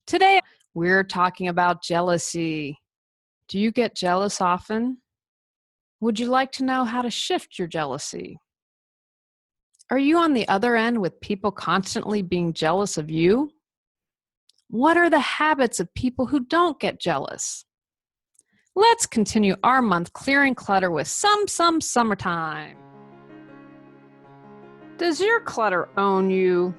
Today, we're talking about jealousy. Do you get jealous often? Would you like to know how to shift your jealousy? Are you on the other end with people constantly being jealous of you? What are the habits of people who don't get jealous? Let's continue our month clearing clutter with some summertime. Does your clutter own you?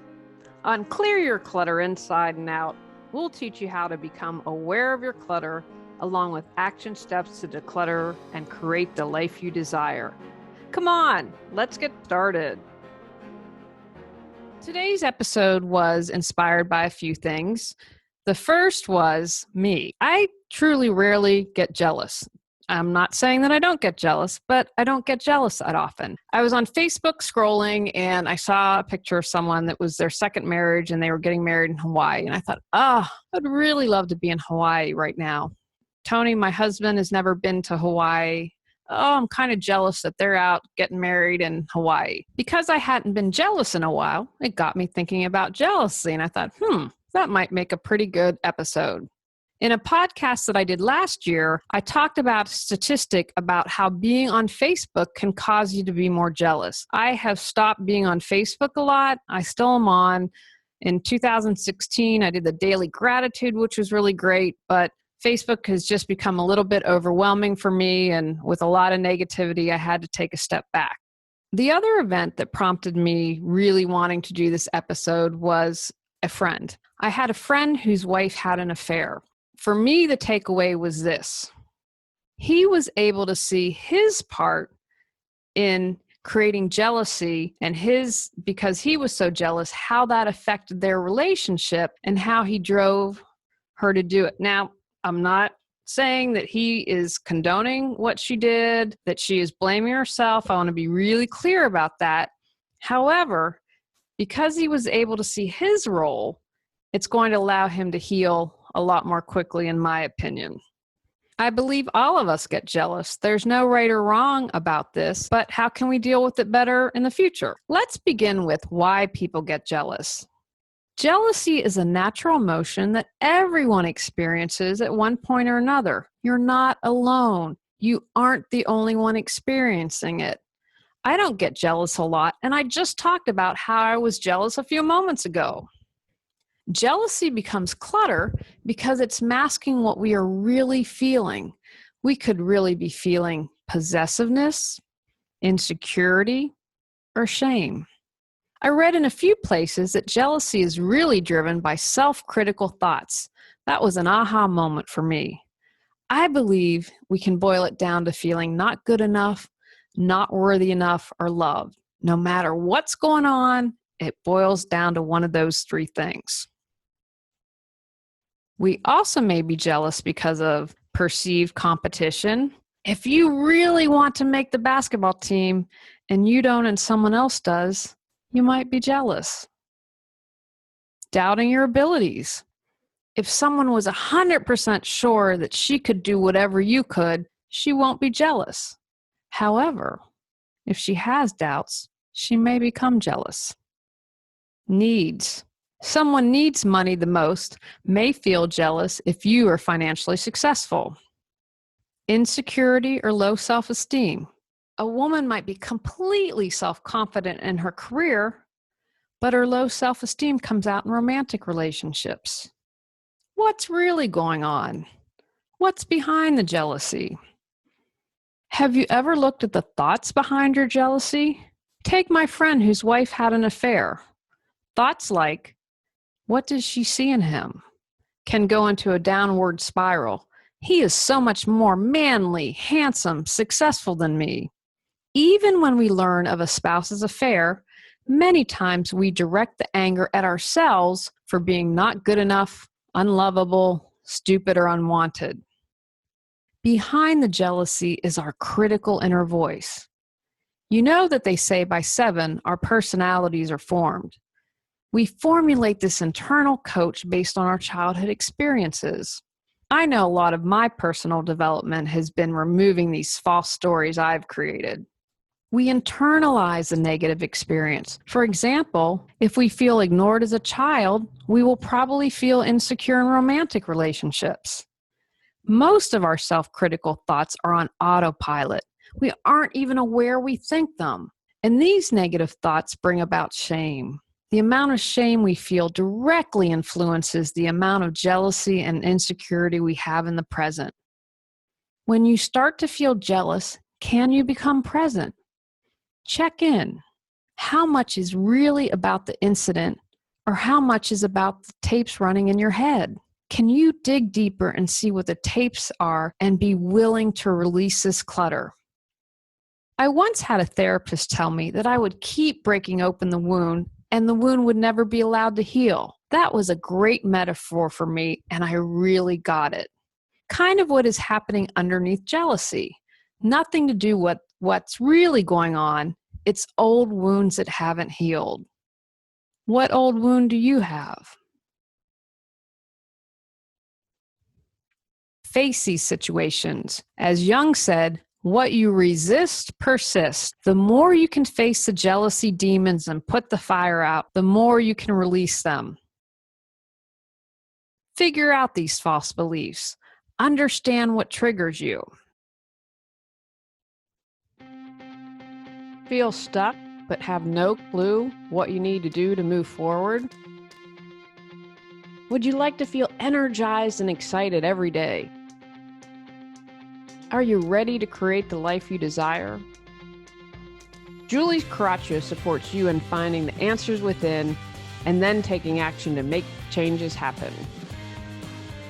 On Clear Your Clutter Inside and Out, we'll teach you how to become aware of your clutter, along with action steps to declutter and create the life you desire. Come on, let's get started. Today's episode was inspired by a few things. The first was me. I truly rarely get jealous. I'm not saying that I don't get jealous, but I don't get jealous that often. I was on Facebook scrolling and I saw a picture of someone that was their second marriage and they were getting married in Hawaii. And I thought, I'd really love to be in Hawaii right now. Tony, my husband, has never been to Hawaii. I'm kind of jealous that they're out getting married in Hawaii. Because I hadn't been jealous in a while, it got me thinking about jealousy. And I thought, that might make a pretty good episode. In a podcast that I did last year, I talked about a statistic about how being on Facebook can cause you to be more jealous. I have stopped being on Facebook a lot. I still am on. In 2016, I did the daily gratitude, which was really great, but Facebook has just become a little bit overwhelming for me, and with a lot of negativity, I had to take a step back. The other event that prompted me really wanting to do this episode was a friend. I had a friend whose wife had an affair. For me, the takeaway was this. He was able to see his part in creating jealousy and because he was so jealous, how that affected their relationship and how he drove her to do it. Now, I'm not saying that he is condoning what she did, that she is blaming herself. I want to be really clear about that. However, because he was able to see his role, it's going to allow him to heal a lot more quickly, in my opinion. I believe all of us get jealous. There's no right or wrong about this, but how can we deal with it better in the future? Let's begin with why people get jealous. Jealousy is a natural emotion that everyone experiences at one point or another. You're not alone. You aren't the only one experiencing it. I don't get jealous a lot, and I just talked about how I was jealous a few moments ago. Jealousy becomes clutter because it's masking what we are really feeling. We could really be feeling possessiveness, insecurity, or shame. I read in a few places that jealousy is really driven by self-critical thoughts. That was an aha moment for me. I believe we can boil it down to feeling not good enough, not worthy enough, or loved. No matter what's going on, it boils down to one of those three things. We also may be jealous because of perceived competition. If you really want to make the basketball team and you don't and someone else does, you might be jealous. Doubting your abilities. If someone was 100% sure that she could do whatever you could, she won't be jealous. However, if she has doubts, she may become jealous. Needs. Someone needs money the most may feel jealous if you are financially successful. Insecurity or low self-esteem. A woman might be completely self-confident in her career, but her low self-esteem comes out in romantic relationships. What's really going on? What's behind the jealousy? Have you ever looked at the thoughts behind your jealousy? Take my friend whose wife had an affair. Thoughts like, what does she see in him? Can go into a downward spiral. He is so much more manly, handsome, successful than me. Even when we learn of a spouse's affair, many times we direct the anger at ourselves for being not good enough, unlovable, stupid, or unwanted. Behind the jealousy is our critical inner voice. You know that they say by 7, our personalities are formed. We formulate this internal coach based on our childhood experiences. I know a lot of my personal development has been removing these false stories I've created. We internalize the negative experience. For example, if we feel ignored as a child, we will probably feel insecure in romantic relationships. Most of our self-critical thoughts are on autopilot. We aren't even aware we think them. And these negative thoughts bring about shame. The amount of shame we feel directly influences the amount of jealousy and insecurity we have in the present. When you start to feel jealous, can you become present? Check in. How much is really about the incident, or how much is about the tapes running in your head? Can you dig deeper and see what the tapes are and be willing to release this clutter? I once had a therapist tell me that I would keep breaking open the wound and the wound would never be allowed to heal. That was a great metaphor for me, and I really got it. Kind of what is happening underneath jealousy. Nothing to do with what's really going on. It's old wounds that haven't healed. What old wound do you have? Face these situations. As Jung said, what you resist persists. The more you can face the jealousy demons and put the fire out, the more you can release them. Figure out these false beliefs. Understand what triggers you. Feel stuck but have no clue what you need to do to move forward? Would you like to feel energized and excited every day? Are you ready to create the life you desire? Julie Coraccio supports you in finding the answers within and then taking action to make changes happen.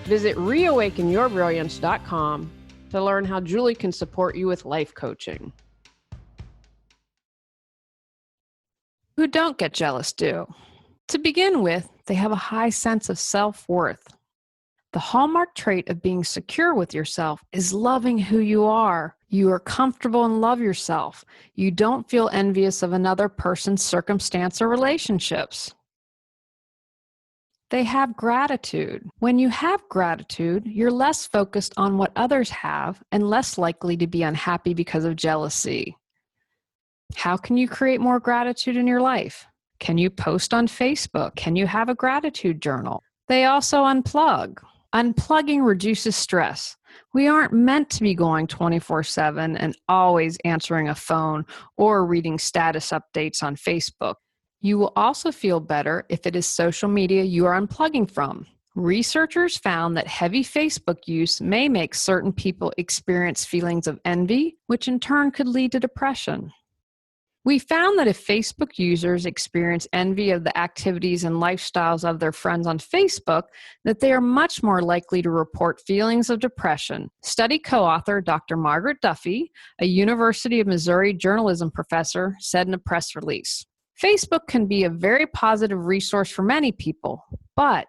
Visit reawakenyourbrilliance.com to learn how Julie can support you with life coaching. Who don't get jealous do? To begin with, they have a high sense of self-worth. The hallmark trait of being secure with yourself is loving who you are. You are comfortable and love yourself. You don't feel envious of another person's circumstance or relationships. They have gratitude. When you have gratitude, you're less focused on what others have and less likely to be unhappy because of jealousy. How can you create more gratitude in your life? Can you post on Facebook? Can you have a gratitude journal? They also unplug. Unplugging reduces stress. We aren't meant to be going 24/7 and always answering a phone or reading status updates on Facebook. You will also feel better if it is social media you are unplugging from. Researchers found that heavy Facebook use may make certain people experience feelings of envy, which in turn could lead to depression. We found that if Facebook users experience envy of the activities and lifestyles of their friends on Facebook, that they are much more likely to report feelings of depression. Study co-author Dr. Margaret Duffy, a University of Missouri journalism professor, said in a press release. Facebook can be a very positive resource for many people, but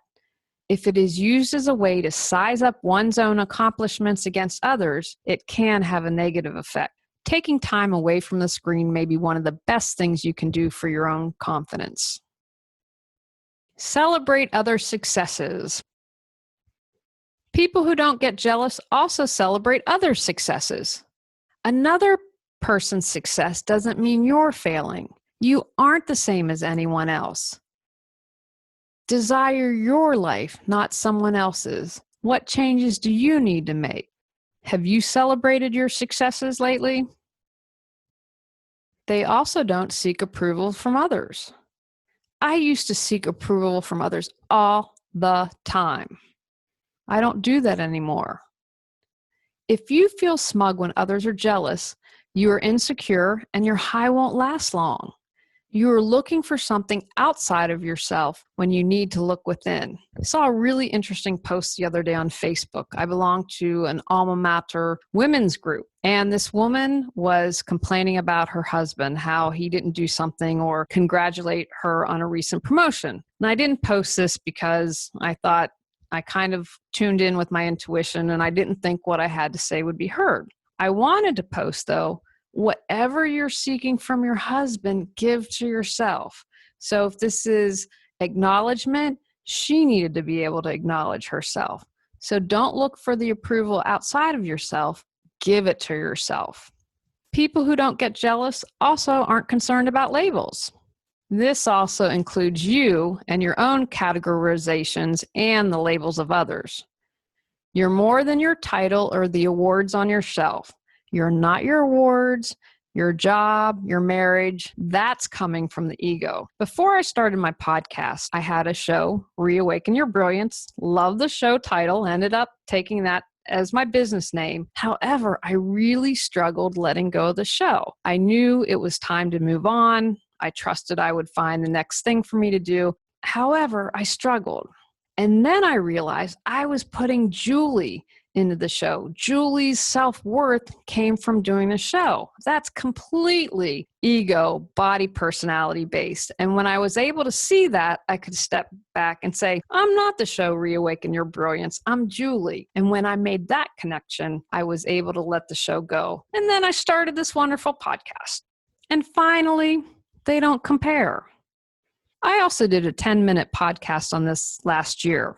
if it is used as a way to size up one's own accomplishments against others, it can have a negative effect. Taking time away from the screen may be one of the best things you can do for your own confidence. Celebrate other successes. People who don't get jealous also celebrate other successes. Another person's success doesn't mean you're failing. You aren't the same as anyone else. Desire your life, not someone else's. What changes do you need to make? Have you celebrated your successes lately? They also don't seek approval from others. I used to seek approval from others all the time. I don't do that anymore. If you feel smug when others are jealous, you are insecure and your high won't last long. You are looking for something outside of yourself when you need to look within. I saw a really interesting post the other day on Facebook. I belong to an alma mater women's group, and this woman was complaining about her husband, how he didn't do something or congratulate her on a recent promotion. And I didn't post this because I thought I kind of tuned in with my intuition and I didn't think what I had to say would be heard. I wanted to post, though, whatever you're seeking from your husband, give to yourself. So if this is acknowledgement, she needed to be able to acknowledge herself. So don't look for the approval outside of yourself. Give it to yourself. People who don't get jealous also aren't concerned about labels. This also includes you and your own categorizations and the labels of others. You're more than your title or the awards on your shelf. You're not your awards, your job, your marriage. That's coming from the ego. Before I started my podcast, I had a show, Reawaken Your Brilliance. Loved the show title, ended up taking that as my business name. However, I really struggled letting go of the show. I knew it was time to move on. I trusted I would find the next thing for me to do. However, I struggled. And then I realized I was putting Julie into the show. Julie's self-worth came from doing the show. That's completely ego, body, personality based. And when I was able to see that, I could step back and say, I'm not the show Reawaken Your Brilliance. I'm Julie. And when I made that connection, I was able to let the show go. And then I started this wonderful podcast. And finally, they don't compare. I also did a 10-minute podcast on this last year.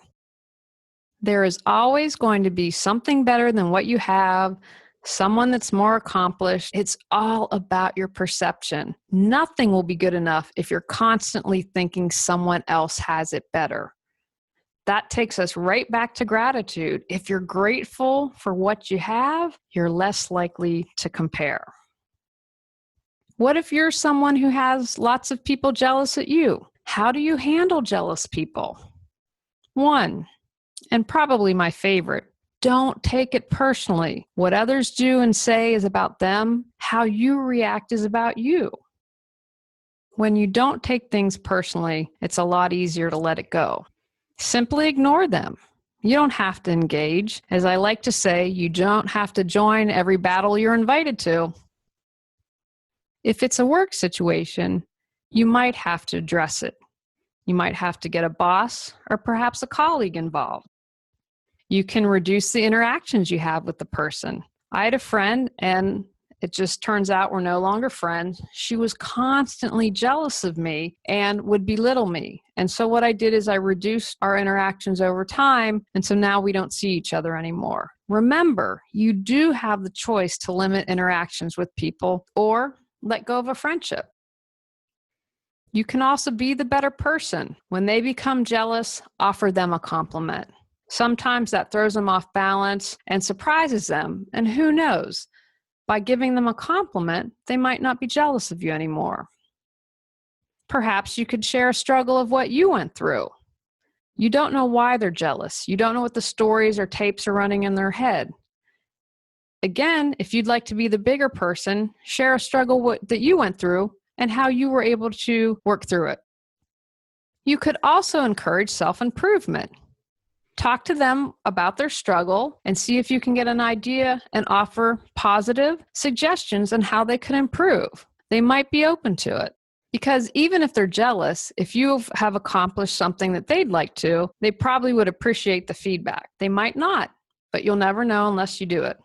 There is always going to be something better than what you have, someone that's more accomplished. It's all about your perception. Nothing will be good enough if you're constantly thinking someone else has it better. That takes us right back to gratitude. If you're grateful for what you have, you're less likely to compare. What if you're someone who has lots of people jealous at you? How do you handle jealous people? 1, and probably my favorite, don't take it personally. What others do and say is about them. How you react is about you. When you don't take things personally, it's a lot easier to let it go. Simply ignore them. You don't have to engage. As I like to say, you don't have to join every battle you're invited to. If it's a work situation, you might have to address it. You might have to get a boss or perhaps a colleague involved. You can reduce the interactions you have with the person. I had a friend, and it just turns out we're no longer friends. She was constantly jealous of me and would belittle me. And so what I did is I reduced our interactions over time, and so now we don't see each other anymore. Remember, you do have the choice to limit interactions with people or let go of a friendship. You can also be the better person. When they become jealous, offer them a compliment. Sometimes that throws them off balance and surprises them. And who knows, by giving them a compliment, they might not be jealous of you anymore. Perhaps you could share a struggle of what you went through. You don't know why they're jealous. You don't know what the stories or tapes are running in their head. Again, if you'd like to be the bigger person, share a struggle that you went through and how you were able to work through it. You could also encourage self-improvement. Talk to them about their struggle and see if you can get an idea and offer positive suggestions on how they could improve. They might be open to it. Because even if they're jealous, if you have accomplished something that they'd like to, they probably would appreciate the feedback. They might not, but you'll never know unless you do it.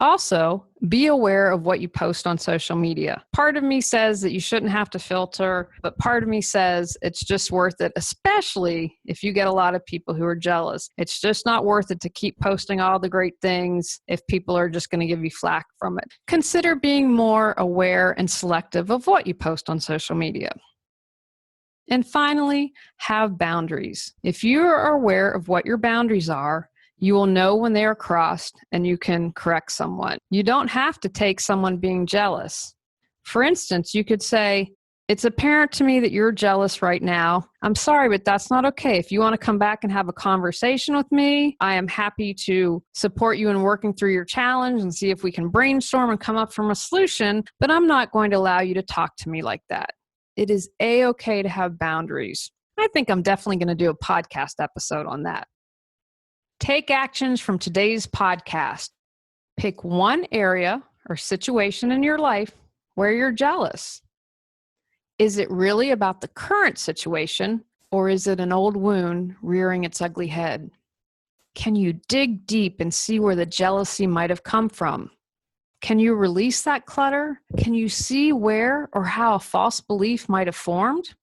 Also, be aware of what you post on social media. Part of me says that you shouldn't have to filter, but part of me says it's just worth it, especially if you get a lot of people who are jealous. It's just not worth it to keep posting all the great things if people are just going to give you flack from it. Consider being more aware and selective of what you post on social media. And finally, have boundaries. If you are aware of what your boundaries are, you will know when they are crossed and you can correct someone. You don't have to take someone being jealous. For instance, you could say, it's apparent to me that you're jealous right now. I'm sorry, but that's not okay. If you want to come back and have a conversation with me, I am happy to support you in working through your challenge and see if we can brainstorm and come up from a solution, but I'm not going to allow you to talk to me like that. It is A-okay to have boundaries. I think I'm definitely going to do a podcast episode on that. Take actions from today's podcast. Pick one area or situation in your life where you're jealous. Is it really about the current situation, or is it an old wound rearing its ugly head? Can you dig deep and see where the jealousy might have come from? Can you release that clutter? Can you see where or how a false belief might have formed?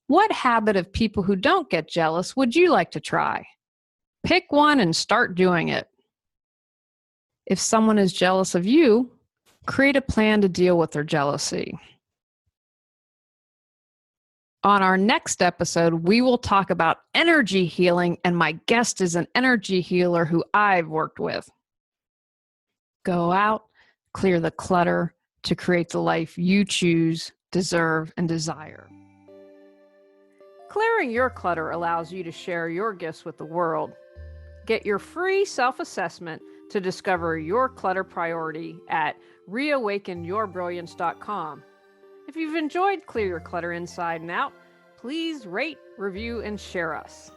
What habit of people who don't get jealous would you like to try? Pick one and start doing it. If someone is jealous of you, Create a plan to deal with their jealousy. On our next episode, we will talk about energy healing, and my guest is an energy healer who I've worked with. Go out, clear the clutter to create the life you choose, deserve, and desire. Clearing your clutter allows you to share your gifts with the world. Get your free self-assessment to discover your clutter priority at reawakenyourbrilliance.com. If you've enjoyed Clear Your Clutter Inside and Out, please rate, review, and share us.